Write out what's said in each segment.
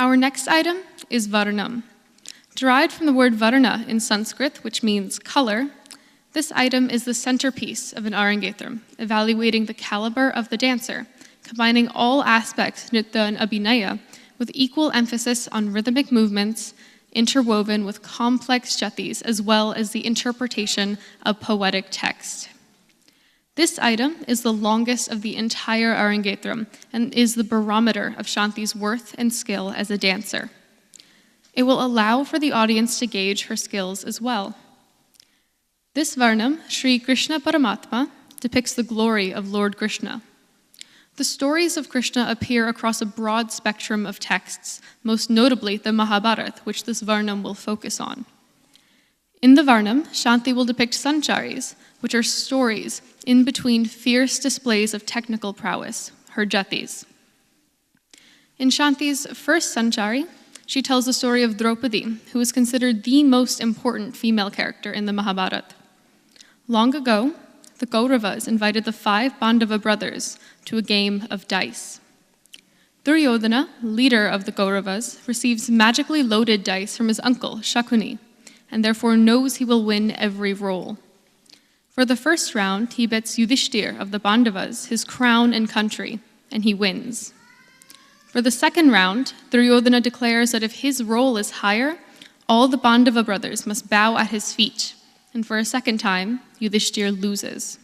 Our next item is Varnam. Derived from the word Varna in Sanskrit, which means color, this item is the centerpiece of an arangetram, evaluating the caliber of the dancer, combining all aspects nritta and abhinaya with equal emphasis on rhythmic movements interwoven with complex jatis as well as the interpretation of poetic text. This item is the longest of the entire arangetram and is the barometer of Shanti's worth and skill as a dancer. It will allow for the audience to gauge her skills as well. This Varnam, Sri Krishna Paramatma, depicts the glory of Lord Krishna. The stories of Krishna appear across a broad spectrum of texts, most notably the Mahabharata, which this Varnam will focus on. In the Varnam, Shanti will depict sancharis, which are stories in between fierce displays of technical prowess, her jatis. In Shanti's first sanchari, she tells the story of Draupadi, who is considered the most important female character in the Mahabharata. Long ago, the Kauravas invited the 5 Pandava brothers to a game of dice. Duryodhana, leader of the Kauravas, receives magically loaded dice from his uncle, Shakuni, and therefore knows he will win every roll. For the first round, he bets Yudhishthir of the Pandavas his crown and country, and he wins. For the second round, Duryodhana declares that if his roll is higher, all the Pandava brothers must bow at his feet, and for a second time, Yudhishthir loses.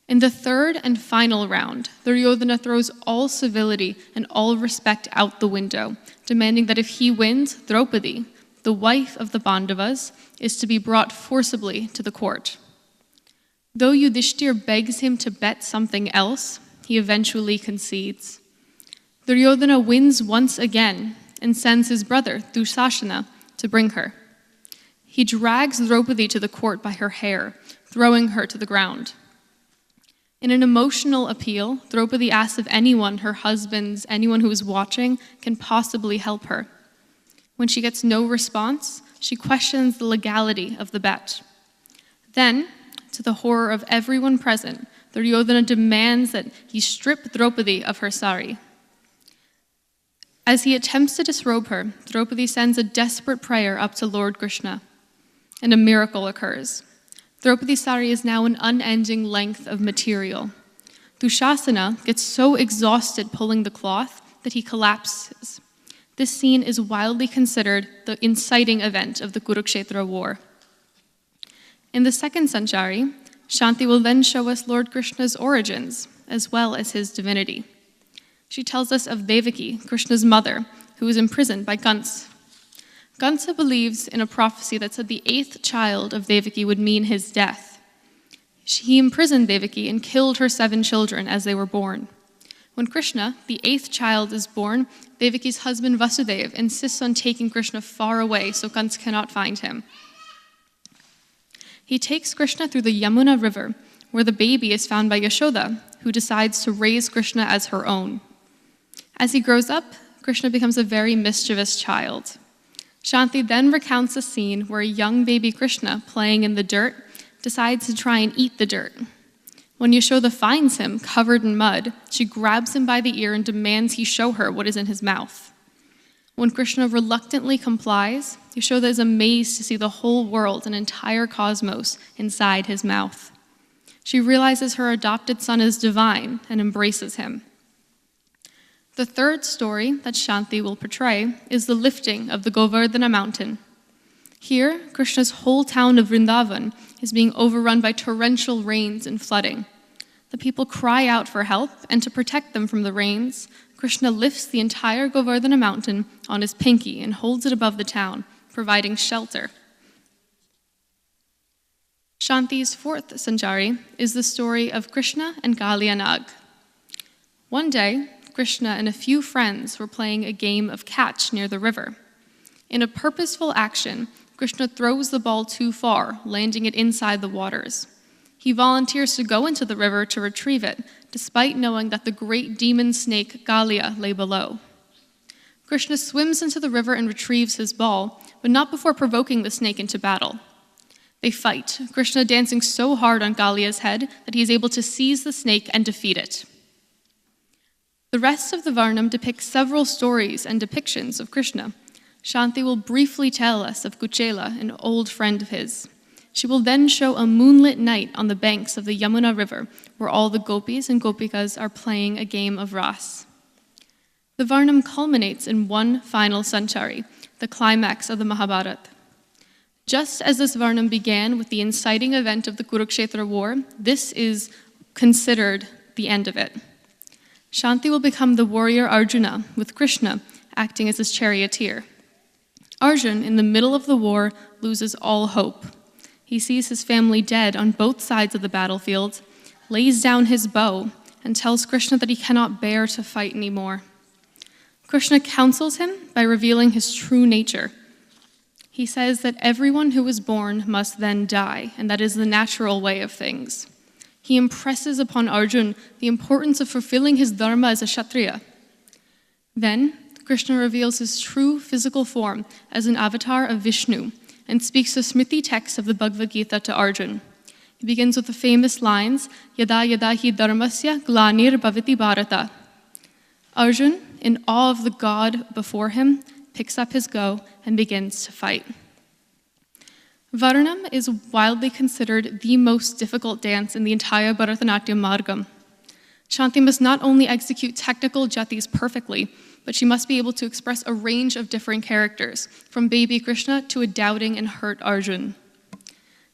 In the third and final round, Duryodhana throws all civility and all respect out the window, demanding that if he wins, Draupadi, the wife of the Pandavas, is to be brought forcibly to the court. Though Yudhishthir begs him to bet something else, he eventually concedes. Duryodhana wins once again and sends his brother, Dushasana, to bring her. He drags Draupadi to the court by her hair, throwing her to the ground. In an emotional appeal, Draupadi asks if anyone, her husbands, anyone who is watching, can possibly help her. When she gets no response, she questions the legality of the bet. Then, to the horror of everyone present, Duryodhana demands that he strip Draupadi of her sari. As he attempts to disrobe her, Draupadi sends a desperate prayer up to Lord Krishna, and a miracle occurs. Draupadi's sari is now an unending length of material. Dushasana gets so exhausted pulling the cloth that he collapses. This scene is widely considered the inciting event of the Kurukshetra war. In the second sanchari, Shanti will then show us Lord Krishna's origins, as well as his divinity. She tells us of Devaki, Krishna's mother, who was imprisoned by Kans. Kansa believes in a prophecy that said the 8th child of Devaki would mean his death. He imprisoned Devaki and killed her 7 children as they were born. When Krishna, the 8th child, is born, Devaki's husband Vasudeva insists on taking Krishna far away so Kans cannot find him. He takes Krishna through the Yamuna River, where the baby is found by Yashoda, who decides to raise Krishna as her own. As he grows up, Krishna becomes a very mischievous child. Shanti then recounts a scene where a young baby Krishna, playing in the dirt, decides to try and eat the dirt. When Yashoda finds him covered in mud, she grabs him by the ear and demands he show her what is in his mouth. When Krishna reluctantly complies, Yashoda is amazed to see the whole world, an entire cosmos, inside his mouth. She realizes her adopted son is divine and embraces him. The third story that Shanti will portray is the lifting of the Govardhana mountain. Here, Krishna's whole town of Vrindavan is being overrun by torrential rains and flooding. The people cry out for help, and to protect them from the rains, Krishna lifts the entire Govardhana mountain on his pinky and holds it above the town, providing shelter. Shanti's fourth sanchari is the story of Krishna and Kaliya Nag. One day, Krishna and a few friends were playing a game of catch near the river. In a purposeful action, Krishna throws the ball too far, landing it inside the waters. He volunteers to go into the river to retrieve it, despite knowing that the great demon snake Kaliya lay below. Krishna swims into the river and retrieves his ball, but not before provoking the snake into battle. They fight, Krishna dancing so hard on Kaliya's head that he is able to seize the snake and defeat it. The rest of the Varnam depicts several stories and depictions of Krishna. Shanti will briefly tell us of Kuchela, an old friend of his. She will then show a moonlit night on the banks of the Yamuna River, where all the gopis and gopikas are playing a game of ras. The Varnam culminates in one final Sanchari, the climax of the Mahabharata. Just as this Varnam began with the inciting event of the Kurukshetra war, this is considered the end of it. Shanti will become the warrior Arjuna, with Krishna acting as his charioteer. Arjun, in the middle of the war, loses all hope. He sees his family dead on both sides of the battlefield, lays down his bow, and tells Krishna that he cannot bear to fight anymore. Krishna counsels him by revealing his true nature. He says that everyone who is born must then die, and that is the natural way of things. He impresses upon Arjun the importance of fulfilling his dharma as a Kshatriya. Then, Krishna reveals his true physical form as an avatar of Vishnu and speaks the Smriti text of the Bhagavad Gita to Arjun. He begins with the famous lines, Yada yada hi dharmasya glanir bhavati bharata. Arjun, in awe of the god before him, picks up his bow and begins to fight. Varnam is widely considered the most difficult dance in the entire Bharatanatyam Margam. Shanti must not only execute technical jatis perfectly, but she must be able to express a range of different characters, from baby Krishna to a doubting and hurt Arjun.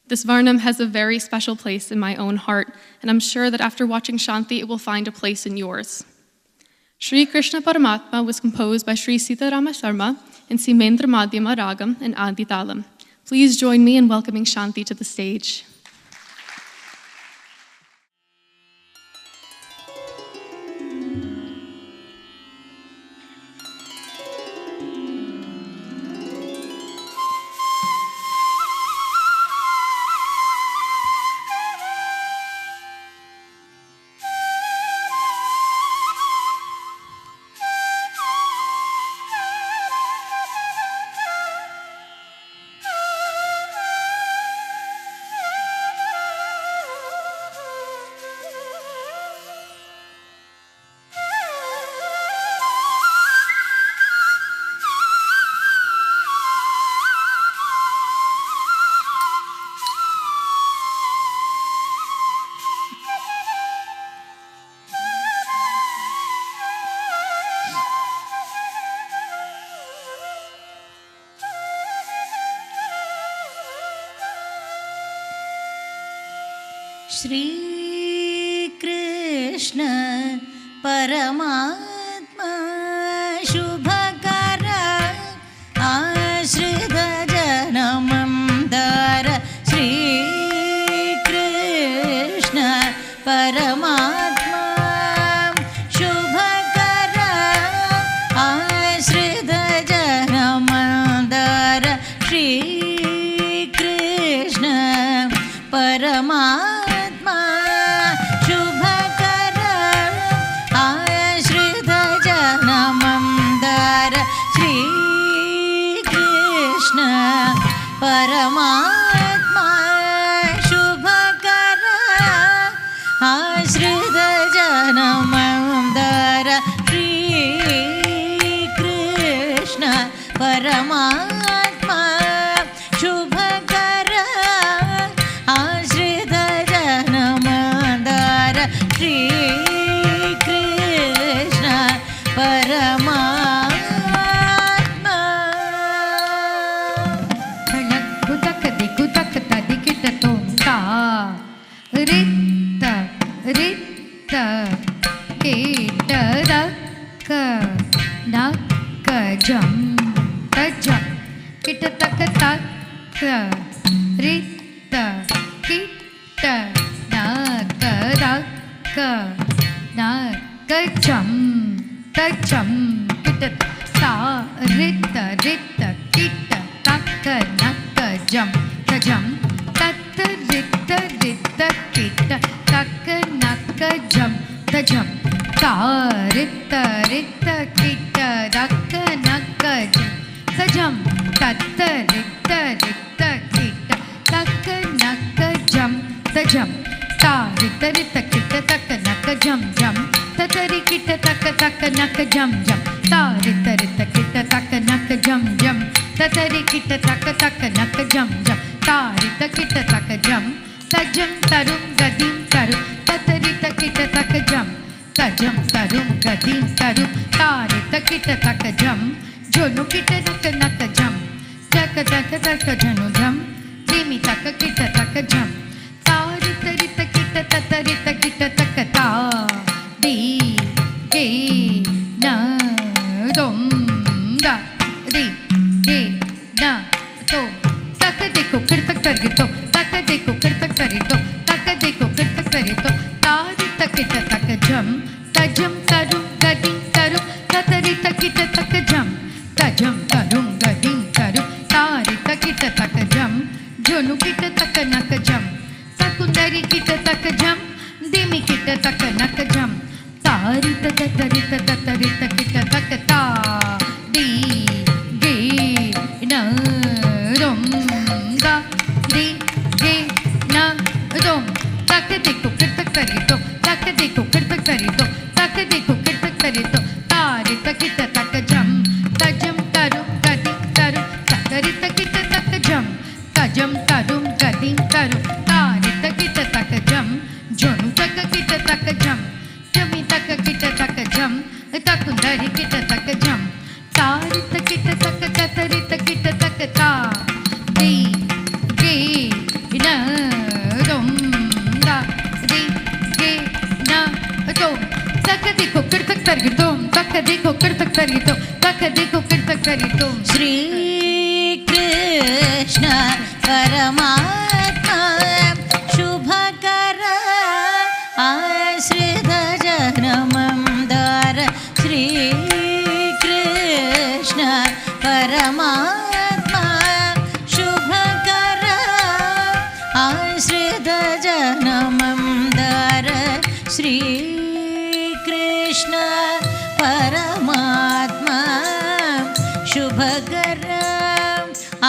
This Varnam has a very special place in my own heart, and I'm sure that after watching Shanti, it will find a place in yours. Sri Krishna Paramatma was composed by Sri Sitarama Sharma in Simendra Madhyama Ragam and Adi Talam. Please join me in welcoming Shanti to the stage. Shri Krishna Paramatma Shubhakara Ashrita Janamam Dara Shri Krishna Paramatma Shubhakara Ashrita Janamam Dara Shri Krishna Paramatma Paramatma Shubhakara Ashrita Janamam Dara Shri Krishna Paramatma Shubhakara Ashrita Janamam Dara Shri Krishna Paramatma Ritta, ritta, kita, dakka, dakka, jam, tajam, kita, takka, takka, ritta, kita, dakka, dakka, dakka, jam, tajam, kita, sa, ritta, ritta, kita, takka, nakka, jam, tajam, tatta, ritta, ritta, kita, takka, nakka, jam, tajam, ta, ritta, ritta, kita, dakka, nakka, jam, tajam, tatta, ritta, ritta, kita, takka, nakka, jam, tajam, ta, ritta, ritta, kita, takka, nakka, jam, jam, tatta, rikita, கிட்ட தக்க தக்க நக்க ஜம் ஜம் தாரி தரித்த கிட்ட தக்க நக்க ஜம் ஜம் ததரி கிட்ட தக்க தக்க நக்க ஜம் ஜம் தாரி கிட்ட தக்க ஜம் தஜம் தரும் கதிம் தரும் ததரி கிட்ட தக்க ஜம் தஜம் தரும் கதிம் தரும் தாரி கிட்ட தக்க ஜம் ஜொனு கிட்ட தக்க நக்க ஜம் தக்க தக்க தக்க ஜனு ஜம் திமி தக்க கிட்ட தக்க ஜம் தாரி தரித்த கிட்ட தத்தரித்த கிட்ட தக்க தா தி கே ந தொம் த ரி கே ந தொ தக்க देखो फिर तक तरी तो तक देखो फिर तक तरी तो तक देखो फिर तक तरी तो तारी तकिट तक जम तजम तरुम गदिं तरुम ततरी तकिट तक जम तजम तरुम गदिं तरुम तारी तकिट तक जम जोनु किट तक नक जम तकुंदरी किट तक जम दिमि किट तक नक जम तारी ततरी ततरी तकिट तक ता दी गे न रोम गा दी गे न रोम तक देखो फिर तक तरी तो तक देखो फिर तक तरी तो तक देखो फिर तक तरी तो तारी तकिट तक जम तजम तरुम गदिं तरुम ततरी तकिट तक जम तजम तरुम गदिं तरुम तारी तकिट तक जम जोनु तक किट तक जम जमी तक किट तक जम तकुंदरी किट तक जम तारी तकिट तक ततरी तकिट तक ता दी गे न रोम गा दी गे न रोम तक देखो फिर तक तरी तो तक देखो फिर तक तरी तो तक देखो फिर तक तरी तो श्री कृष्ण परमात्मा शुभकर आश्रित जनमंदार श्री कृष्ण परमात्मा शुभकर आश्रित जनमंदार श्री कृष्ण परमात्मा शुभकर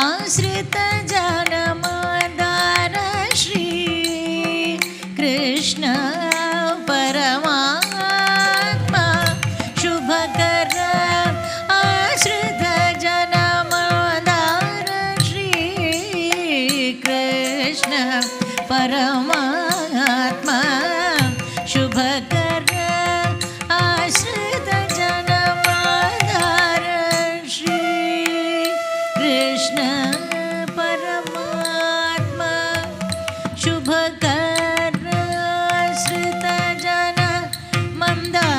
आश्रित जनमंदार श्री कृष्ण परमात्मा शुभकर आश्रित जनमंदार श्री कृष्ण परमात्मा शुभकर आश्रित जनमंदार श्री कृष्ण परमात्मा शुभकर आश्रित जनमंदार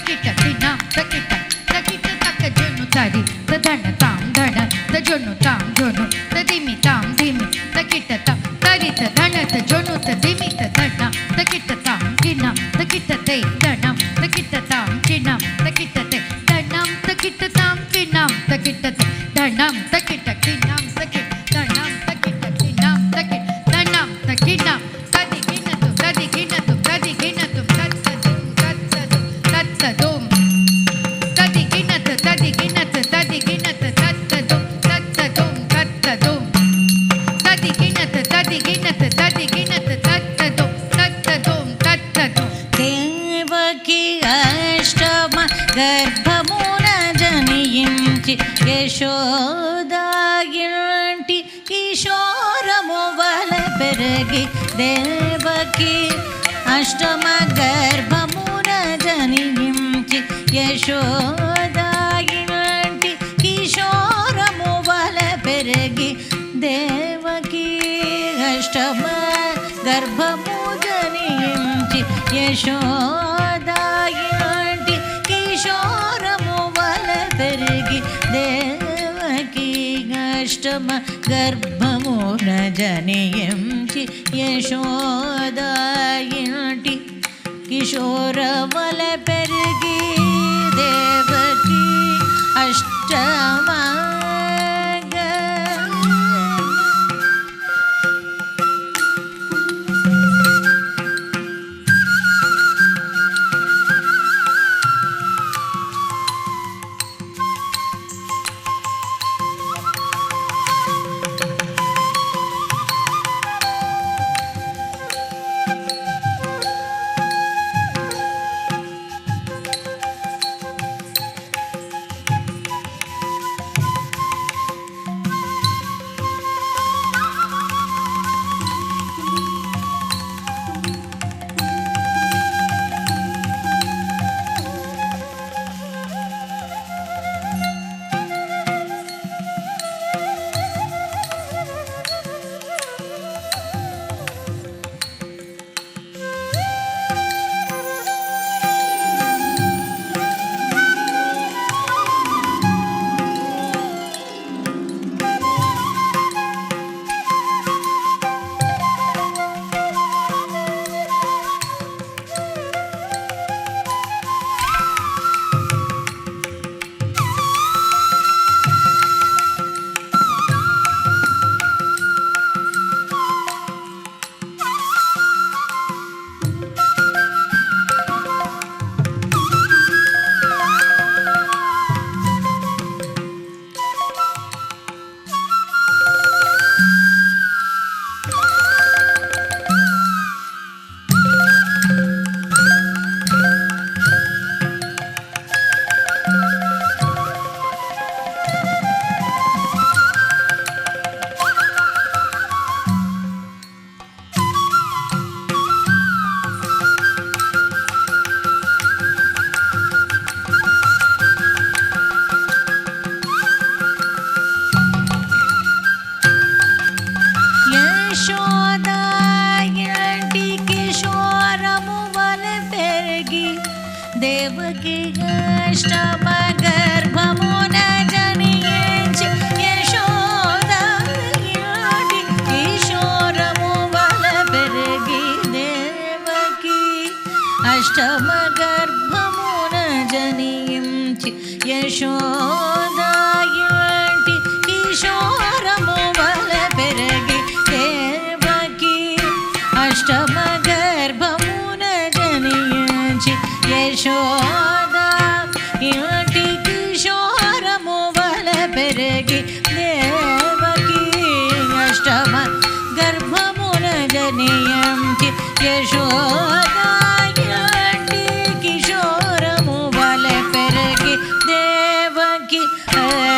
తకిట తినాం తకిట తకిట తక జొను తరి తదన తాం ధన తజొను తాం జొను తదిమి తాం ధిమి తకిట తం తరి తదన తజొను తదిమి తదన తకిట తాం కినా తకిట తే ధనం తకిట తాం కినాం తకిట తే ధనం తకిట తాం కినాం తకిట తే ధనం తకిట కినాం తకిట ధనం తకిట కినాం తకిట ధనం తకినాం తది గినతు తది గినతు తది గినతు తత్తదుం తది గినతు తది గినతు తది గినతు తత్తదుం తత్తదుం తత్తదుం తది గినతు తది గినతు తది గినతు తత్తదుం తత్తదుం తత్తదుం దేవకి అష్టమ గర్భమున జనించి యశోదాయింటి కిశోరము వల పెరగి దేవకి అష్టమ గర్భమున జనించి యశోదాయింటి కిశోరము వల పెరగి దేవకి అష్టమ గర్భము జనించి యశోదాయింటి కిశోరము వల పెరిగి దేవకి అష్టమ గర్భమున జనించి యశోదాయింటి కిశోర వల పెరిగి దేవకి అష్టమ దేవకి అష్టమ గర్భమున జనించి యశోదాయింటి కిశోరము వల పెరిగి దేవకి అష్టమ గర్భమున జనించి యశోదాయింటి కిశోరము వల పెరిగి దేవకి అష్టమ గర్భమున జనించి యశోదా ఇంటి కిశోరము వల పెరిగి దేవకి అష్టమ గర్భమున జనించి యశోదా ఇంటి కిశోరము వల పెరిగి దేవకి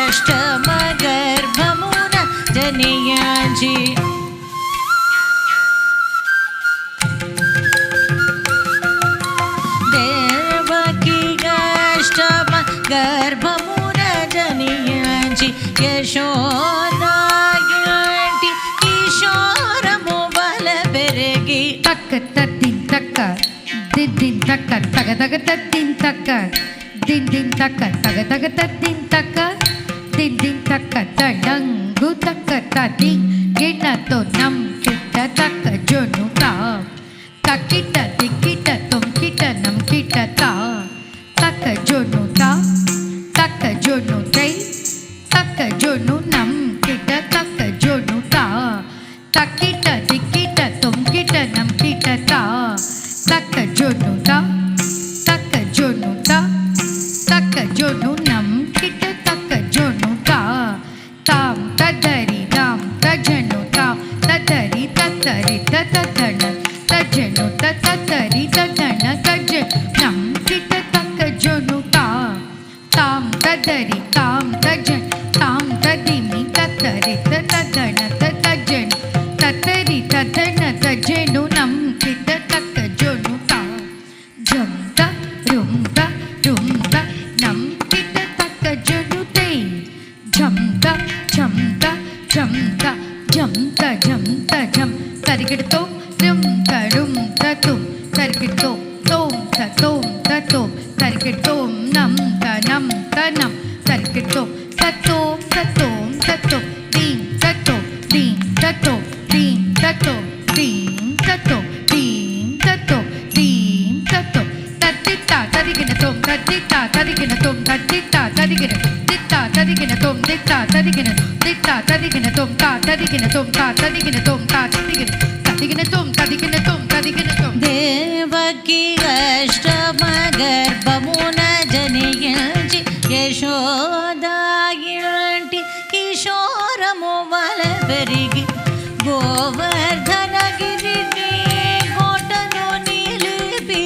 అష్టమ గర్భమున జనించి గర్భమున జనించి యశోదాయింటి కిశోరము వల పెరిగి తక్క తత్తి తక్క din din taka taga taga din taka din din taka taga taga din taka din din taka tadangu taka tading gina to nam kita taka jonu ta takita dikita tum kita nam kita ta taka jonu ta taka jonu tei taka jonu nam kita taka jonu ta takita dikita tum kita nam kita ta taka jonu ta taka jonu ta taka jonu nam kita taka jonu ta tam tadari nam tajanu ta tadari tatari tatadana tajanu tatari tadana tajanam kita taka jonu ta tam tadari tam tajan tam tadimi tatari tatadana tatajan tatari tatana tajanu nam kita taka jonu ta jam ta rum ta nam kita taka jonu te jam ta jam ta jam ta jam ta jam ta jam tarikito rum ta tum tarikito tom ta tarikito nam ta nam tarikito ta tom ding ta ding ta ding ta ding ta ding ta ding ta tatita tarikina tom tatita tarikina tom tatita tarikina titta tarikina tom titta tarikina tom ta tarikina tom ta tarikina tom ta tarikina tom Devaki అష్టమ గర్భమున జనించి యశోదాయింటి కిశోరము వల పెరిగి గోవర్ధనగిరిని కోటను నిలిపి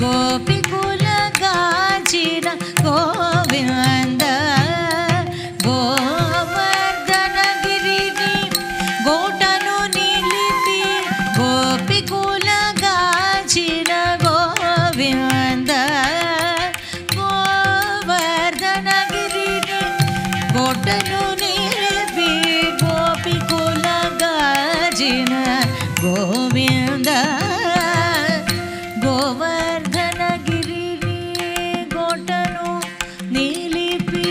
గోపికుల గాచిన గోవింద గోవర్ధనగిరిని కోటను నిలిపి గోపికుల గాచిన గోవింద గోవర్ధనగిరిని కోటను నిలిపి గోపికుల గాచిన గోవింద గోవర్ధనగిరిని కోటను నిలిపి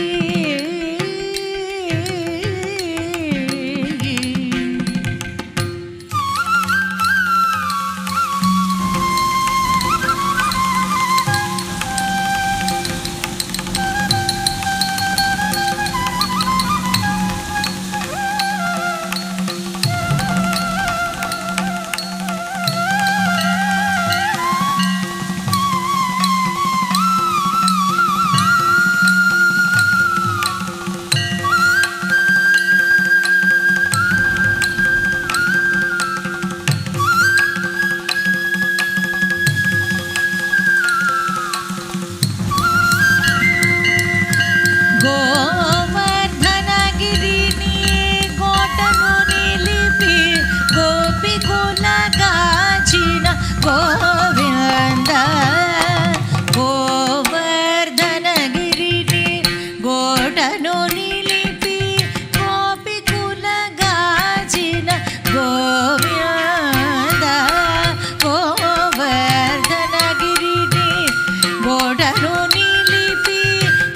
గోవర్ధనగిరిని కోటను నిలిపి గోపికుల గాచిన గోవింద గోవర్ధనగిరిని కోటను నిలిపి గోపికుల గాచిన గోవింద గోవర్ధనగిరిని కోటను నిలిపి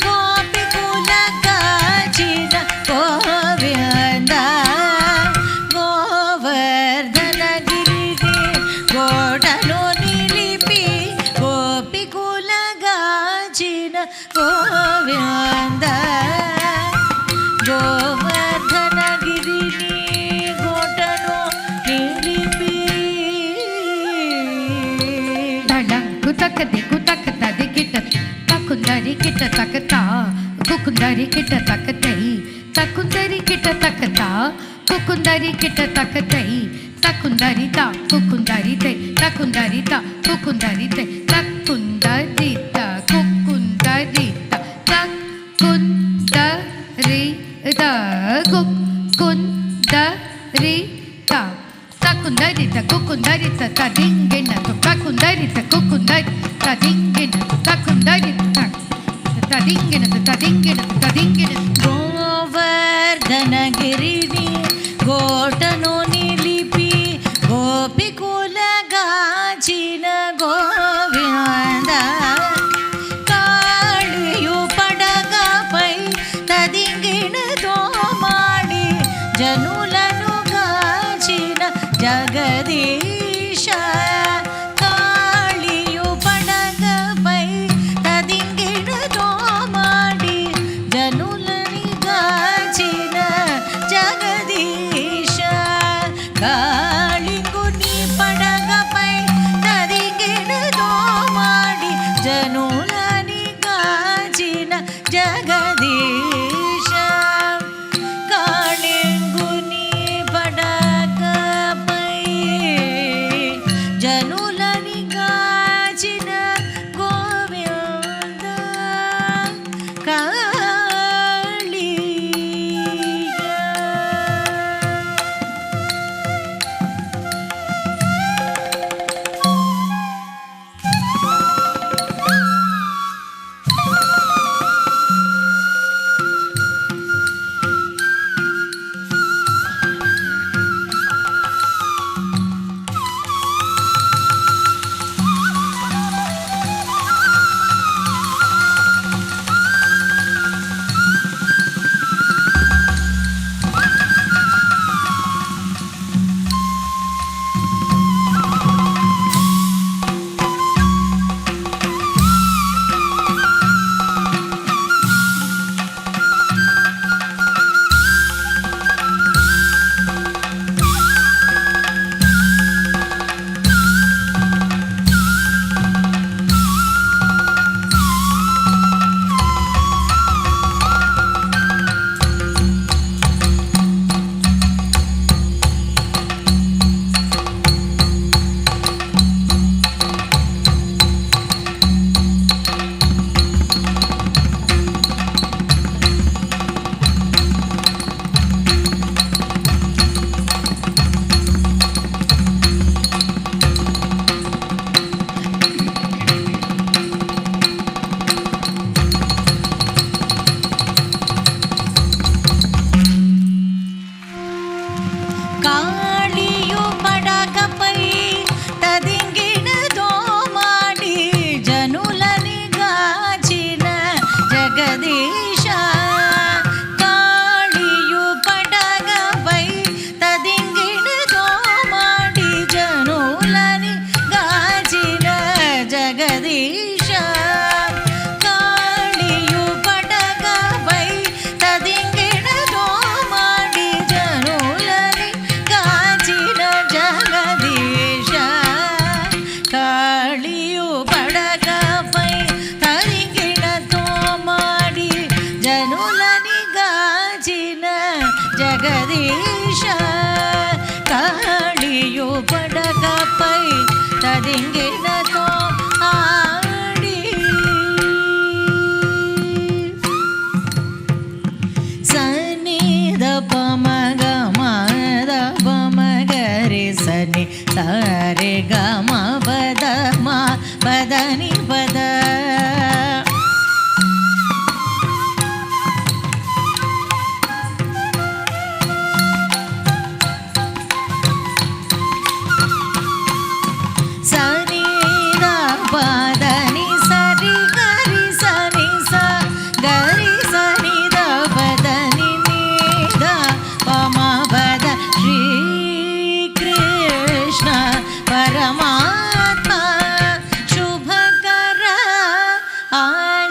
గోపికుల గాచిన గోవింద గోవర్ధనగిరిని కోటను నిలిపి గోపికుల గాచిన గోవింద గోవర్ధనగిరిని కోటను నిలిపి తడంకు తక్కదికు తక్కత దిగిట తకుందరి కిట తక్కతా కుకుందరి కిట తక్కతై తకుందరి కిట తక్కతా కుకుందరి కిట తక్కతై తకుందరి తా కుకుందరి తై తకుందరి తా కుకుందరి తై తకుందరి తా కుకుందరి తా తకుందరి తా కుకుందరి తా తకుందరి తా కుకుందరి తా తడింగిన తకుందరి తా కుకుందరి తడింగిన తకుందరి తా తడింగిన గోవర్ధనగిరిని కోటను నిలిపి గోపికుల గాచిన గోవింద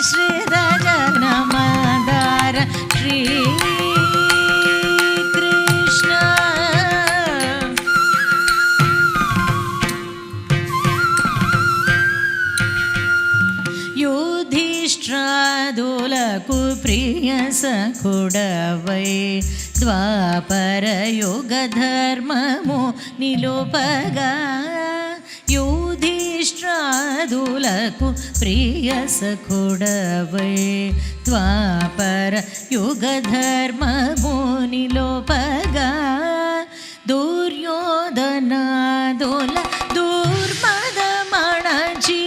ఆశ్రిత జనమదార శ్రీ కృష్ణ యుధిష్ఠిరాదులకు ప్రియ సఖుడవై ద్వాపర యుగ ధర్మము నిలుపగా యుధిష్ఠిరాదులకు ప్రియ సఖుడవై ద్వాపర యుగ ధర్మము నిలుపగా దుర్యోధనాదుల దుర్మదమణచి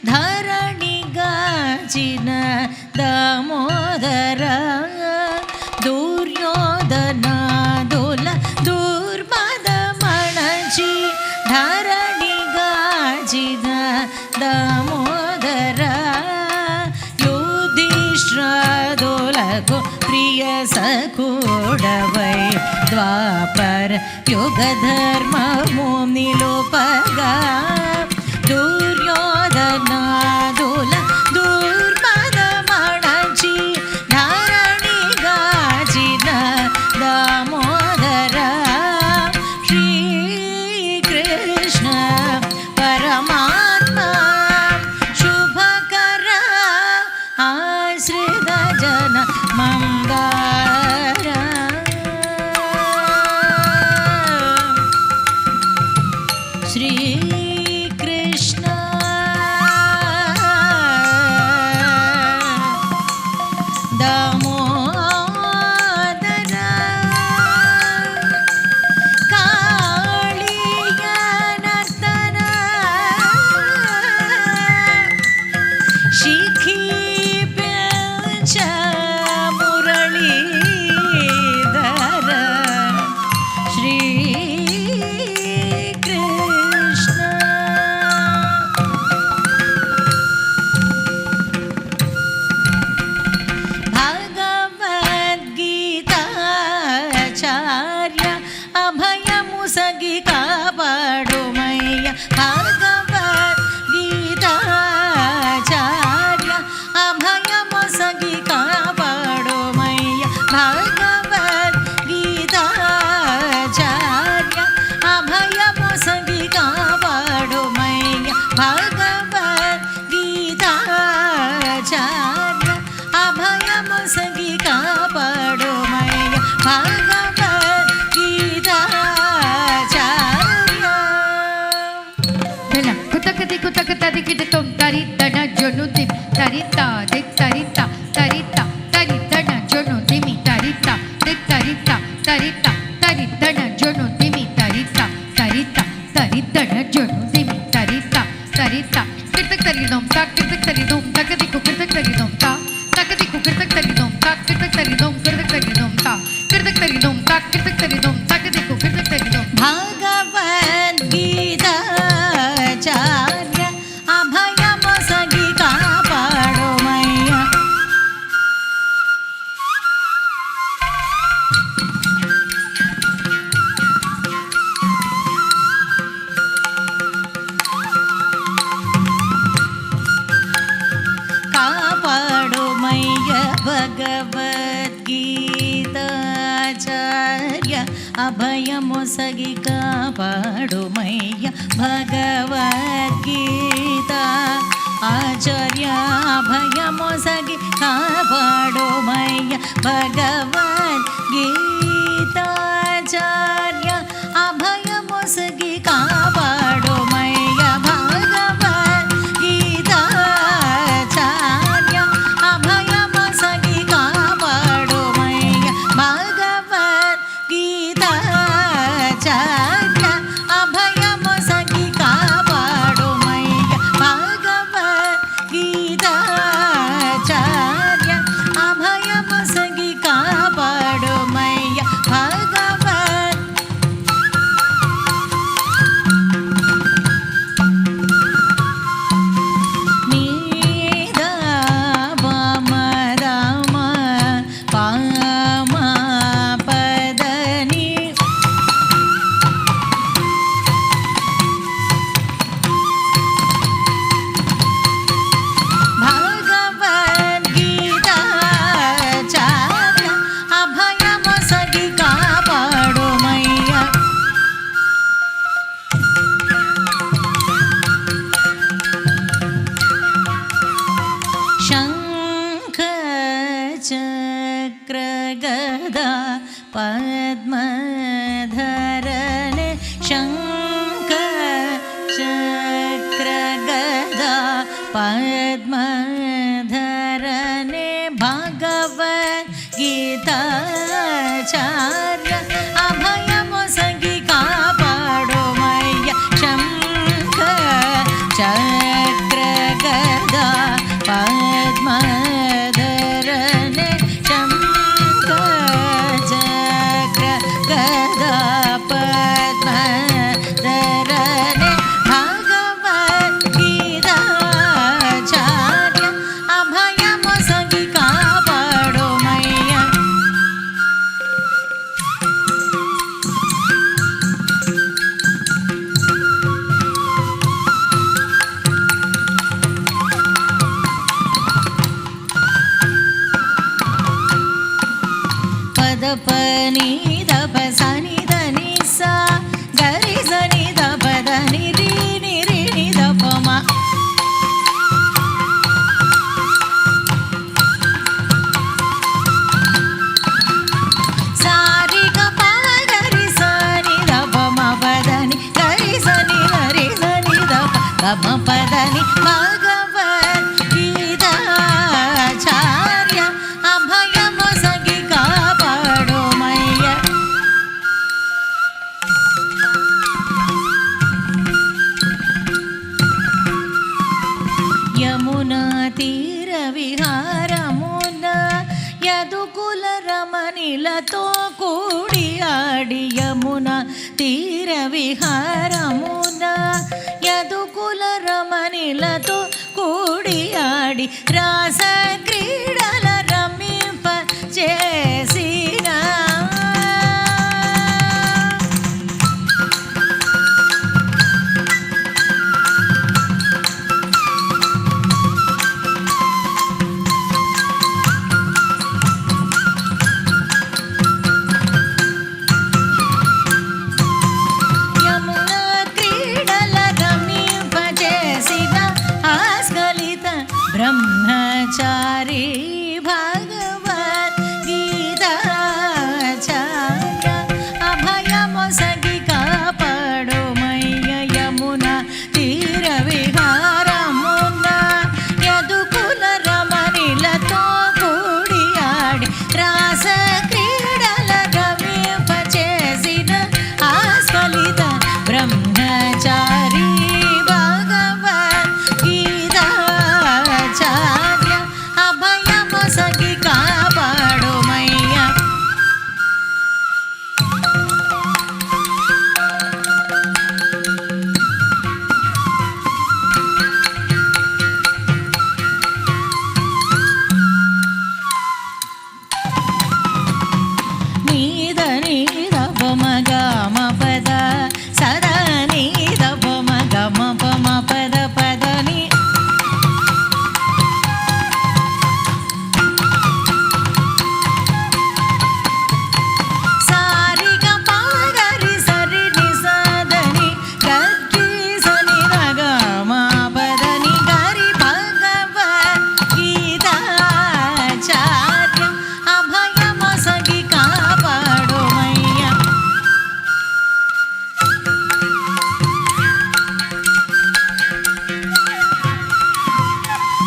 ధరణిగాచిన దామోదర దుర్యోధనాదుల దుర్మదమణచి ధరణిగాచిన దామోదర యుధిష్ఠిరాదులకు ప్రియ సఖుడవై ద్వాపర యుగ ధర్మము నిలుపగా దుర్యోధనాదుల దుర్మదమణచి ధరణిగాచిన దామోదర శ్రీకృష్ణ పరమాత్మ శుభకర ఆశ్రిత జన మందార శ్రీకృష్ణ దామోదర కాళీయ నర్తన శిఖీ పెంచ మురళీధర శ్రీకృష్ణ భగవద్గీతాచార్య అభయము సగి కాపాడుమయ్య భగవద్గీతాచార్య అభయము సగి కాపాడుమయ్య భగవద్గీతాచార్య అభయము సగి కాపాడుమయ్య భగవద్గీతాచార్య అభయము సగి కాపాడుమయ్య భగవద్గీతాచార్య Bella, kutakati kutakatadi kidatom taritana jonutim tarita de tarita tarita taritana jonutimi tarita de tarita tarita taritana jonutimi tarita tarita taritana jonutimi tarita tarita kirtak taridom tak kirtak taridom takati kirtak taridom ta takati kirtak taridom tak kirtak taridom kirtak taridom ta kirtak taridom tak kirtak taridom takati kirtak taridom భగవద్గీతాచార్య అభయము సగి కాపాడుమయ్య కాపాడుమయ్య భగవద్గీతాచార్య అభయము సగి కాపాడుమయ్య భగవద్గీత ఆచార్య అభయము సగి కాపాడుమయ్య భగవద్గీతాచార్య అభయము సగి కాపాడుమయ్య భగవద్గీతాచార్య అభయము సగి కాపాడుమయ్య భగవద్గీతాచార్య అభయము సగి కాపాడుమయ్య భగవద్గీతాచార్య అభయము సగి కాపాడు భగవద్గీతాచార్య అభయమొసగి కాపాడోమయ్య శంఖ చక్ర గదా పద్మధరనే శంఖ చక్ర గదా పద్మధరనే భగవద్గీతాచార్య అభయమొసగి కాపాడోమయ్య పద పని దప సని దని సా గరి సని దప దని రి ని రి ని దప మా సారి గ ప గరి సని దప మ పదని గరి సని గరి సని దప గమ పదని భగవద్గీతాచార్య అభయమొసగి కాపాడోమయ్య యమునా తీర విహారమున యదుకుల రమణిలతో కూడి ఆడి యమునా తీర విహారమున యదుకుల రమణిలతో కూడి ఆడి రాస క్రీడల రమింప చేసిన యమునా క్రీడల రమింప చేసిన ఆస్కలిత బ్రహ్మచారి భగవద్గీతాచార్య అభయమొసగి కాపాడోమయ్య యమునా తీర విహారమున యదుకుల రమణిలతో కూడి ఆడి రాస క్రీడల రమింప చేసిన ఆస్కలిత బ్రహ్మచారి భగవద్గీతాచార్య అభయమొసగి కాపాడోమయ్య నీద నీద పమ గమ పద సదా నీద పమ గమ పమ పద పద నీ సారి గ ప గరి సరి ని సదని గరి సని ర గ మ పదని గరి భగవద్గీతాచార్య అభయమొసగి కాపాడోమయ్య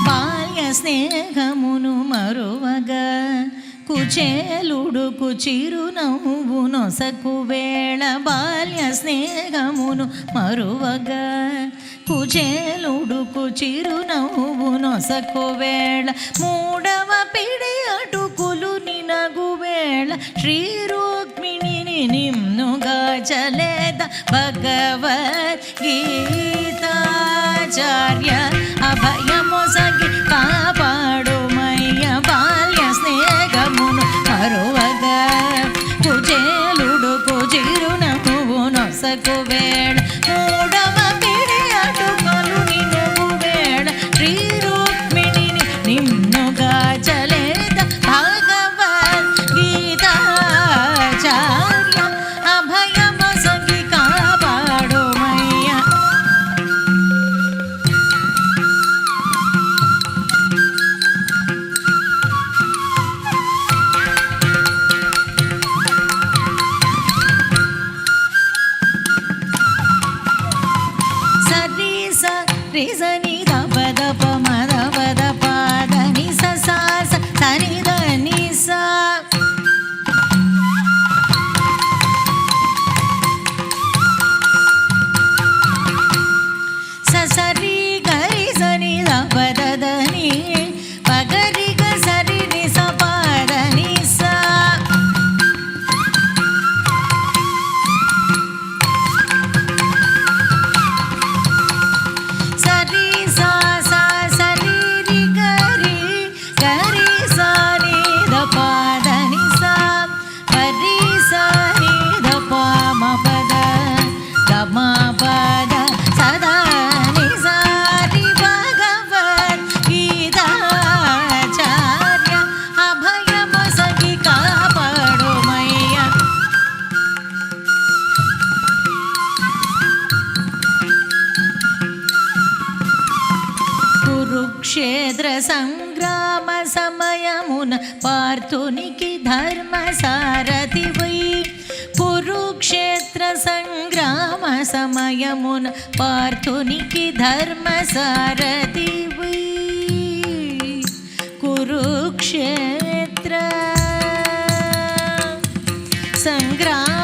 బాల్య స్నేహమును మరువగా కుచేలుడుకు చిరునవ్వు నొసకు వేళ బాల్య స్నేహమును మరువగా కుచేలుడుకు చిరునవ్వు నొసకు వేళ మూడవ పిడి అటుకులు నినగు వేళ శ్రీ రుక్మిణిని నిమ్నుగా చలేద భగవద్గీతాచార్య అభయమొసగి కాపాడోమయ్య బాల్య స్నేహమును మరువగా కుచేలుడుకు చిరునవ్వు నొసకు వేళ మూడవ పిడి అటుకులు నినగు వేళ శ్రీ రుక్మిణిని నిమ్నుగా చలేద భగవద్గీతాచార్య అభయమొసగి కాపాడోమయ్య సంగ్రామ సమయమున పార్థునికి ధర్మ సారథివై కురుక్షేత్ర సంగ్రామ సమయమున పార్థునికి ధర్మ సారథివై కురుక్షేత్ర సంగ్రామ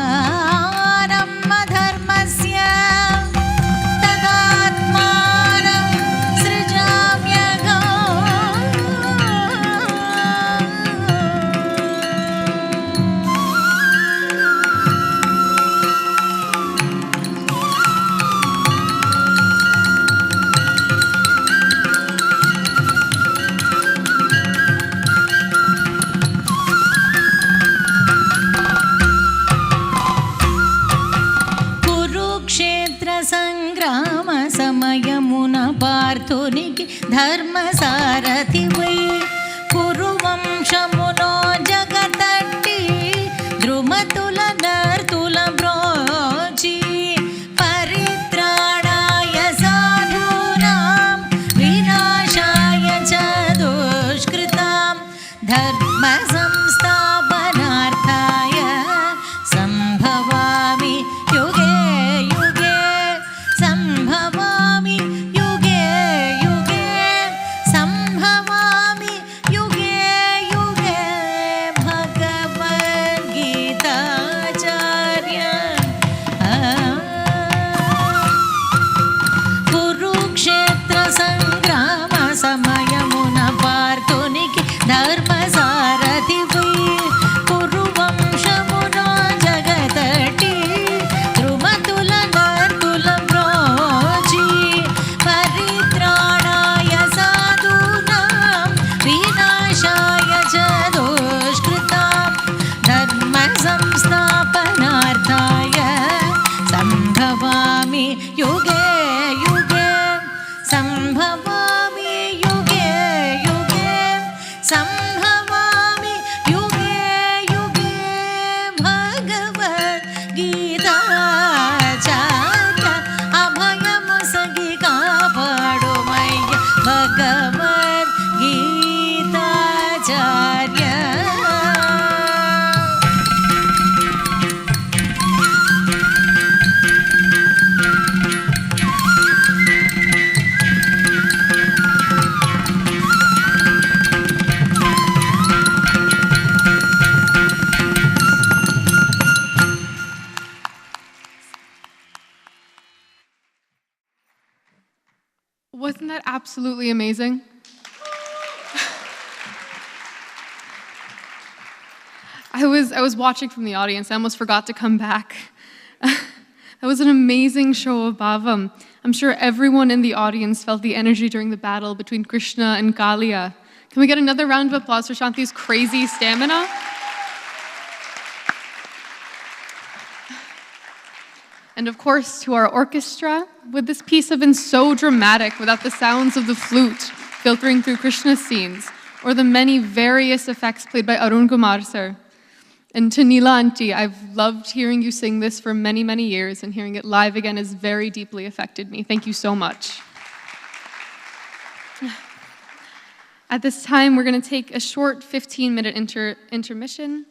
अभ्युत्थानम् अधर्मस्य तदात्मानं సంగ్రామ సమయమున పార్థునికి ధర్మ సారథివై కురువంశమునో జగతట్టి ద్రుమతుల నర్తుల బ్రోచి పరిత్రాణాయ సాధూనాం వినాశాయ చ దుష్కృతాం ధర్మ సంస్థాపనార్థాయ సంభవామి యుగే సంభవామి యుగే యుగే సంభవామి యుగే యుగే భగవద్గీతాచార్య కురుక్షేత్ర సంగ్రామ సమయమున పార్థునికి ధర్మ సారథివై కురువంశమునో జగతటి ద్రుమతుల నర్తుల బ్రోచి పరిత్రాణాయ సాధూనాం వినాశాయ చ దుష్కృతాం ధర్మ సంస్థాపనార్థాయ సంభవామి యుగే యుగే సంభవామి యుగే యుగే సంభవామి యుగే యుగే భగవద్గీతాచార్య అభయము సగి కాపాడుమయ్య భగవద్గీతాచార్య Wasn't that absolutely amazing? I was watching from the audience. I almost forgot to come back. That was an amazing show of bhavam. I'm sure everyone in the audience felt the energy during the battle between Krishna and Kaliya. Can we get another round of applause for Shanti's crazy stamina? And of course, to our orchestra, would this piece have been so dramatic without the sounds of the flute filtering through Krishna's scenes, or the many various effects played by Arun Kumar sir? And to Neela Auntie, I've loved hearing you sing this for many, many years, and hearing it live again has very deeply affected me. Thank you so much. At this time, we're going to take a short 15-minute intermission.